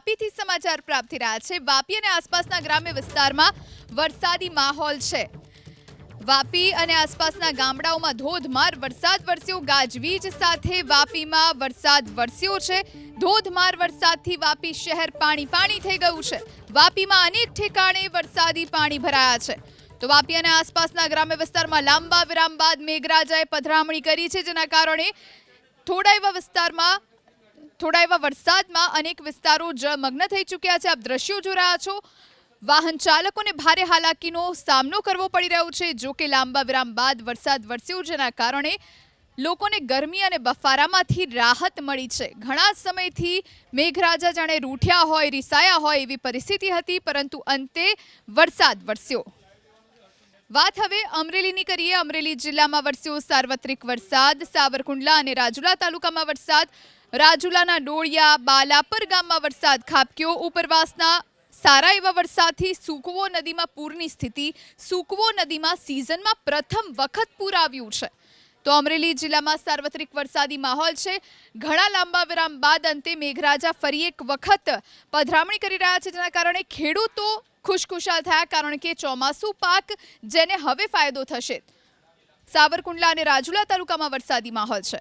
વાપીથી સમાચાર પ્રાપ્ત થઈ રહ્યા છે। વાપી અને આસપાસના ગ્રામ્ય વિસ્તારમાં વરસાદી માહોલ છે। વાપી અને આસપાસના ગામડાઓમાં ધોધમાર વરસાદ વરસ્યો। ગાજવીજ સાથે વાપીમાં વરસાદ વરસ્યો છે। ધોધમાર વરસાદથી વાપી શહેર પાણી થઈ ગયું છે। વાપીમાં અનેક ઠેકાણે વરસાદી પાણી ભરાયા છે। તો વાપી અને આસપાસના ગ્રામ્ય વિસ્તારમાં લાંબા વિરામ બાદ મેઘરાજાએ પધરામણી કરી છે, જેના કારણે થોડા એવા વરસાદમાં અનેક વિસ્તારો જળમગ્ન થઈ ચૂક્યા છે। આપ દ્રશ્યો જોઈ રહ્યા છો। વાહન ચાલકોને ભારે હાલાકીનો સામનો કરવો પડી રહ્યો છે। જો કે લાંબા વિરામ બાદ વરસાદ વરસ્યો, જેના કારણે લોકોને ગરમી અને બફારામાંથી રાહત મળી છે। ઘણા સમયથી મેઘરાજા જાણે રૂઠ્યા હોય, રિસાયા હોય એવી પરિસ્થિતિ હતી, પરંતુ અંતે વરસાદ વરસ્યો। વાત હવે અમરેલીની કરીએ। અમરેલી જિલ્લામાં વરસ્યો સાર્વત્રિક વરસાદ। સાવરકુંડલા અને રાજુલા તાલુકામાં વરસાદ। રાજુલાના ડોળિયા બાલાપર ગામમાં વરસાદ ખાબક્યો। ઉપરવાસના સારા એવા વરસાદથી સુકવો નદીમાં પૂરની સ્થિતિ। સુકવો નદીમાં સિઝનમાં પ્રથમ વખત પૂર આવ્યું છે। તો અમરેલી જિલ્લામાં સાર્વત્રિક વરસાદી માહોલ છે। ઘણા લાંબા વિરામ બાદ અંતે મેઘરાજા ફરી એક વખત પધરામણી કરી રહ્યા છે, જેના કારણે ખેડૂતો ખુશખુશાલ થયા, કારણ કે ચોમાસું પાક જેને હવે ફાયદો થશે। સાવરકુંડલા અને રાજુલા તાલુકામાં વરસાદી માહોલ છે।